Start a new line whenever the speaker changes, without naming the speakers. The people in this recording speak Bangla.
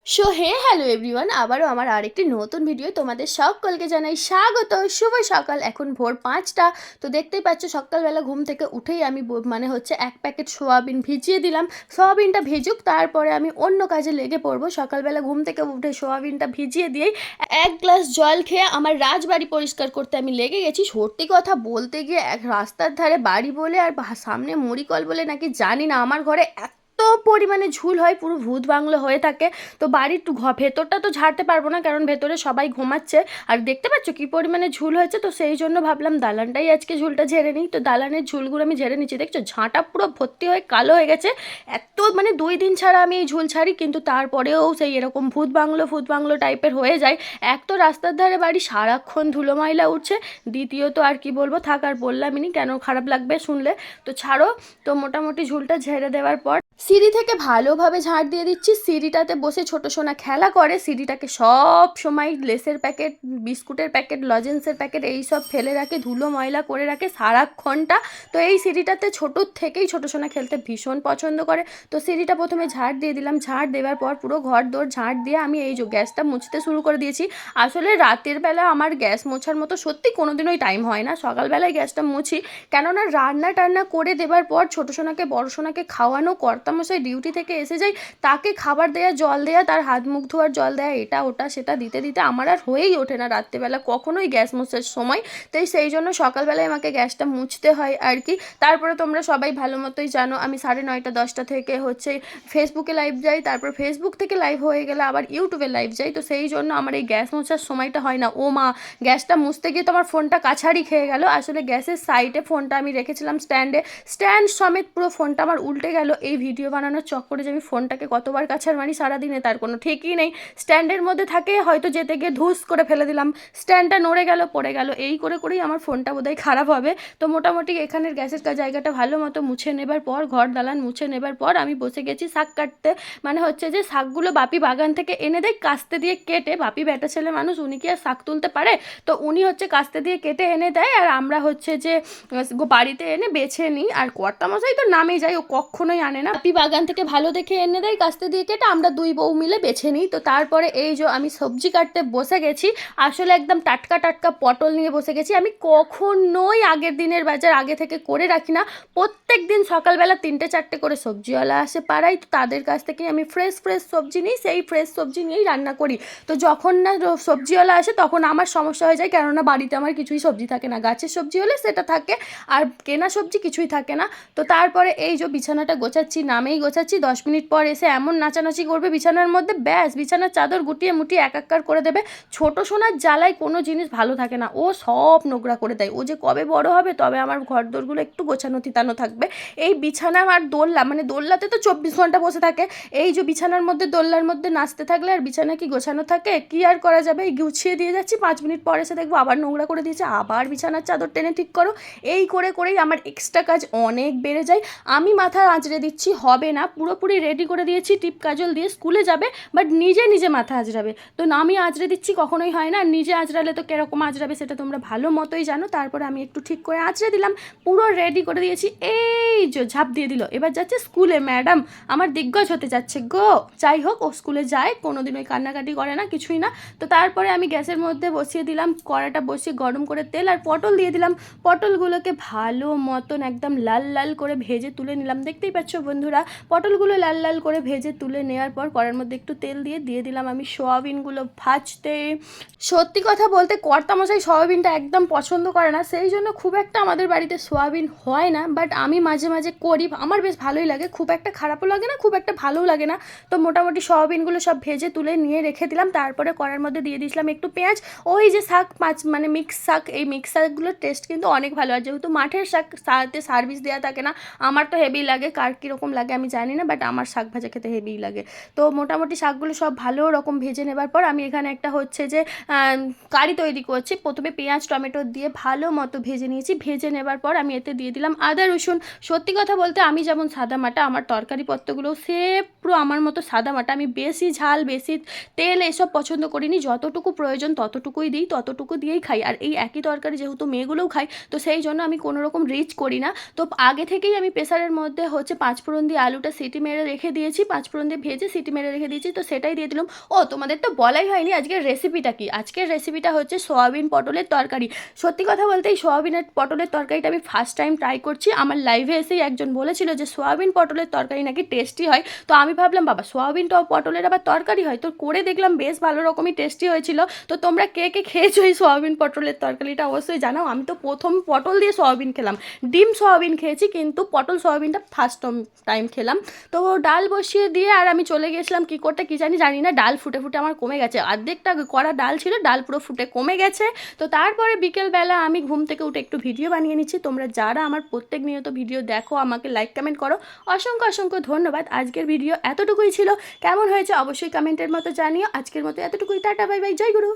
হ্যালো এভরিওয়ান, আবারও আমার আরেকটি নতুন ভিডিও তোমাদের সকলকে জানাই স্বাগত। শুভ সকাল, এখন ভোর 5টা। তো দেখতেই পাচ্ছ সকালবেলা ঘুম থেকে উঠেই আমি মানে হচ্ছে এক প্যাকেট সোয়াবিন ভিজিয়ে দিলাম। সোয়াবিনটা ভিজুক, তারপরে আমি অন্য কাজে লেগে পড়বো। সকালবেলা ঘুম থেকে উঠে সোয়াবিনটা ভিজিয়ে দিয়েই এক গ্লাস জল খেয়ে আমার রাজবাড়ি পরিষ্কার করতে আমি লেগে গেছি। সত্যি কথা বলতে গিয়ে এক রাস্তার ধারে বাড়ি বলে আর সামনে মুড়িকল বলে নাকি জানি না, আমার ঘরে এত পরিমাণে ঝুল হয়, পুরো ভূত বাংলো হয়ে থাকে। তো বাড়ির ভেতরটা তো ঝাড়তে পারবো না, কারণ ভেতরে সবাই ঘুমাচ্ছে। আর দেখতে পাচ্ছ কি পরিমাণে ঝুল হয়েছে, তো সেই জন্য ভাবলাম দালানটাই আজকে ঝুলটা ঝেড়ে নিই। তো দালানের ঝুলগুলো আমি ঝেড়ে নিচ্ছি। দেখছো ঝাঁটা পুরো ভর্তি হয়ে কালো হয়ে গেছে। এত মানে 2 দিন ছাড়া আমি এই ঝুল ছাড়ি, কিন্তু তারপরেও সেই এরকম ভূত বাংলো টাইপের হয়ে যায়। এক তো রাস্তার ধারে বাড়ি, সারাক্ষণ ধুলো ময়লা উঠছে। দ্বিতীয়ত আর কি বলবো, থাক আর বললামই নি, কেন খারাপ লাগবে শুনলে। তো ছাড়ো। তো মোটামুটি ঝুলটা ঝেড়ে দেওয়ার পর সিঁড়ি থেকে ভালোভাবে ঝাড় দিয়ে দিচ্ছি। সিঁড়িটাতে বসে ছোট সোনা খেলা করে। সিঁড়িটাকে সব সময় লেসের প্যাকেট, বিস্কুটের প্যাকেট, লজেন্সের প্যাকেট এইসব ফেলে রাখে, ধুলো ময়লা করে রাখে সারাক্ষণটা। তো এই সিঁড়িটাতে ছোটোর থেকেই ছোট সোনা খেলতে ভীষণ পছন্দ করে। তো সিঁড়িটা প্রথমে ঝাড় দিয়ে দিলাম। ঝাড় দেওয়ার পর পুরো ঘর দোর ঝাড় দিয়ে আমি এই যে গ্যাসটা মুছতে শুরু করে দিয়েছি। আসলে রাতের বেলা আমার গ্যাস মোছার মতো সত্যি কোনোদিনই টাইম হয় না, সকালবেলায় গ্যাসটা মুছি। কেননা রান্না টান্না করে দেওয়ার পর ছোটো সোনাকে বড় সোনাকে খাওয়ানো, কর্তামশাই ডিউটি থেকে এসে যায়, তাকে খাবার দেয়া, জল দেয়া, তার হাত মুখ ধোয়ার জল দেয়া, এটা ওটা সেটা দিতে দিতে আমার আর হয়েই ওঠে না রাত্রেবেলা কখনোই গ্যাস মোছার সময়। তাই সেই জন্য সকালবেলায় আমাকে গ্যাসটা মুছতে হয় আর কি। তারপরে তোমরা সবাই ভালো মতোই জানো আমি 9:30 10টা থেকে হচ্ছে ফেসবুকে লাইভ যাই, তারপর ফেসবুক থেকে লাইভ হয়ে গেলে আবার ইউটিউবে লাইভ যাই। তো সেই জন্য আমার এই গ্যাস মোছার সময়টা হয় না। ও মা, গ্যাসটা মুছতে গিয়ে তো আমার ফোনটা কাছাড়ি খেয়ে গেল। আসলে গ্যাসের সাইডে ফোনটা আমি রেখেছিলাম স্ট্যান্ড সমেত, পুরো ফোনটা আমার উল্টে গেল এই ভিডিও বানানোর চক্করে। যে আমি ফোনটাকে কতবার কাছাড় মারি সারাদিনে তার কোনো ঠিকই নেই। স্ট্যান্ডের মধ্যে থাকে, হয়তো যেতে গিয়ে ধুস করে ফেলে দিলাম, স্ট্যান্ডটা নড়ে গেল, পড়ে গেল, এই করে করেই আমার ফোনটা বোধহয় খারাপ হবে। তো মোটামুটি এখানের গ্যাসের জায়গাটা ভালো মতো মুছে নেবার পর, ঘর দালান মুছে নেবার পর আমি বসে গেছি শাক কাটতে। মানে হচ্ছে যে শাকগুলো বাপি বাগান থেকে এনে দেয়, কাস্তে দিয়ে কেটে। বাপি বেটা ছেলে মানুষ, উনি কি আর শাক তুলতে পারে? তো উনি হচ্ছে কাস্তে দিয়ে কেটে এনে দেয়, আর আমরা হচ্ছে যে বাড়িতে এনে বেছে নিই। আর কর্তামশাই তো নামে যায়, ও কখনোই আনে না। বাপি বাগান থেকে ভালো দেখে এনে দেয়, কাস্তে দিয়ে কেটে আমরা দুই বউ মিলে বেছে নিই। তো তারপরে এই যে আমি সবজি কাটতে বসে গেছি। আসলে একদম টাটকা টাটকা পটল নিয়ে বসে গেছি। আমি কখনোই আগের দিনের বাজার আগে থেকে করে রাখি না। প্রত্যেক দিন সকালবেলা 3-4টে করে সবজিওয়ালা আসে পাড়ায়, তো তাদের কাছ থেকে আমি ফ্রেশ সবজি নিই, সেই ফ্রেশ সবজি নিয়েই রান্না করি। তো যখন না সবজিওয়ালা আসে তখন আমার সমস্যা হয়ে যায়, কেননা বাড়িতে আমার কিছুই সবজি থাকে না। গাছের সবজি হলে সেটা থাকে, আর কেনা সবজি কিছুই থাকে না। তো তারপরে এই যে বিছানাটা গোছাচ্ছি, নামেই গোছাচ্ছি, 10 মিনিট পর এসে এমন নাচানাচি করবে বিছানার মধ্যে, ব্যাস বিছানার চাদর গুটিয়ে মুটিয়ে একাকার করে দেবে। ছোট সোনার জ্বালায় কোনো জিনিস ভালো থাকে না, ও সব নোংরা করে দেয়। ও যে কবে বড় হবে তবে আমার ঘর দোরগুলো একটু গোছানো তিতানো থাকবে। এই বিছানা আর দোলনা, মানে দোলনাতে তো 24 ঘন্টা বসে থাকে, এই যে বিছানার মধ্যে দোলনার মধ্যে নাচতে থাকলে আর বিছানা কি গোছানো থাকে? কি আর করা যাবে, এই গুছিয়ে দিয়ে যাচ্ছি, 5 মিনিট পর এসে দেখবো আবার নোংরা করে দিয়েছে, আবার বিছানার চাদর টেনে ঠিক করো। এই করে করেই আমার এক্সট্রা কাজ অনেক বেড়ে যায়। আমি মাথা আঁচড়ে দিচ্ছি, হবে না, পুরোপুরি রেডি করে দিয়েছি টিপ কাজল দিয়ে স্কুলে যাবে, বাট নিজে নিজে মাথা আঁচড়াবে। তো আমি আঁচড়ে দিচ্ছি, কখনোই হয় না। নিজে আঁচড়ালে তো কীরকম আঁচড়াবে সেটা তোমরা ভালো মতোই জানো। তারপরে আমি একটু ঠিক করে আঁচড়ে দিলাম, পুরো রেডি করে দিয়েছি। এই যে ঝাঁপ দিয়ে দিল, এবার যাচ্ছে স্কুলে। ম্যাডাম আমার দিগ্গজ হতে যাচ্ছে গো। যাই হোক, ও স্কুলে যায়, কোনোদিন ওই কান্নাকাটি করে না, কিছুই না। তো তারপরে আমি গ্যাসের মধ্যে বসিয়ে দিলাম, কড়াটা বসিয়ে গরম করে তেল আর পটল দিয়ে দিলাম। পটলগুলোকে ভালো মতন একদম লাল লাল করে ভেজে তুলে নিলাম। দেখতেই পাচ্ছ বন্ধুরা, পটলগুলো লাল লাল করে ভেজে তুলে নেওয়ার পর কড়ার মধ্যে একটু তেল দিয়ে দিলাম আমি সোয়াবিনগুলো ভাজতে। সত্যি কথা বলতে কর্তামশাই সোয়াবিনটা একদম পছন্দ করে না, সেই জন্য খুব একটা আমাদের বাড়িতে সোয়াবিন হয় না। বাট আমি মাঝে মাঝে করি, আমার বেশ ভালোই লাগে, খুব একটা খারাপও লাগে না, খুব একটা ভালোও লাগে না। তো মোটামুটি সোয়াবিনগুলো সব ভেজে তুলে নিয়ে রেখে দিলাম। তারপরে কড়ার মধ্যে দিয়ে দিয়েছিলাম একটু পেঁয়াজ। ওই যে শাক মানে মিক্স শাক, এই মিক্স শাকগুলোর টেস্ট কিন্তু অনেক ভালো। আর যেহেতু মাঠের শাক, সাথে সার্ভিস দেওয়া থাকে না, আমার তো হেভি লাগে, কার কীরকম লাগে আমি জানি না, বাট আমার শাক ভাজা খেতে হেভিই লাগে। তো মোটামুটি শাকগুলো সব ভালো রকম ভেজে নেবার পর আমি এখানে একটা হচ্ছে যে কারি তৈরি করছি। প্রথমে পেঁয়াজ টমেটো দিয়ে ভালো মতো ভেজে নিয়েছি। ভেজে নেবার পর আমি এতে দিয়ে দিলাম আদা রসুন। সত্যি কথা বলতে আমি যেমন সাদামাটা, আমার তরকারিপত্রগুলো সে পুরো আমার মতো সাদামাটা। আমি বেশি ঝাল, বেশি তেল এসব পছন্দ করিনি, যতটুকু প্রয়োজন ততটুকুই দিই, ততটুকু দিয়েই খাই। আর এই একই তরকারি যেহেতু মেয়েগুলোও খাই, তো সেই জন্য আমি কোনো রকম রিচ করি না। তো আগে থেকেই আমি প্রেসারের মধ্যে হচ্ছে 5 ফোড়ন দিয়ে দিয়ে আলুটা সিটি মেরে রেখে দিয়েছি, পাঁচফোড়ন দিয়ে ভেজে সিটি মেরে রেখে দিয়েছি, তো সেটাই দিয়ে দিলাম। ও তোমাদের তো বলাই হয়নি আজকের রেসিপিটা কি। আজকের রেসিপিটা হচ্ছে সোয়াবিন পটলের তরকারি। সত্যি কথা বলতে এই সোয়াবিনের পটলের তরকারিটা আমি ফার্স্ট টাইম ট্রাই করছি। আমার লাইভে এসেই একজন বলেছিল যে সোয়াবিন পটলের তরকারি নাকি টেস্টি হয়, তো আমি ভাবলাম বাবা সোয়াবিন পটলের আবার তরকারি হয়, তো করে দেখলাম বেশ ভালো রকমই টেস্টি হয়েছিল। তো তোমরা কে কে খেয়েছো এই সোয়াবিন পটলের তরকারিটা অবশ্যই জানাও। আমি তো প্রথম পটল দিয়ে সোয়াবিন খেলাম, ডিম সোয়াবিন খেয়েছি কিন্তু পটল সোয়াবিনটা ফার্স্ট টাইম খেলাম। তো ডাল বসিয়ে দিয়ে আর আমি চলে গেছিলাম কী করতে কী জানি না, ডাল ফুটে ফুটে আমার কমে গেছে, অর্ধেকটা করা ডাল ছিল, ডাল পুরো ফুটে কমে গেছে। তো তারপরে বিকেলবেলা আমি ঘুম থেকে উঠে একটু ভিডিও বানিয়ে নিচ্ছি। তোমরা যারা আমার প্রত্যেক নিয়ত ভিডিও দেখো আমাকে লাইক কমেন্ট করো, অসংখ্য অসংখ্য ধন্যবাদ। আজকের ভিডিও এতটুকুই ছিল, কেমন হয়েছে অবশ্যই কমেন্টের মতো জানিও। আজকের মতো এতটুকুই, টাটা বাই বাই, জয় গুরু।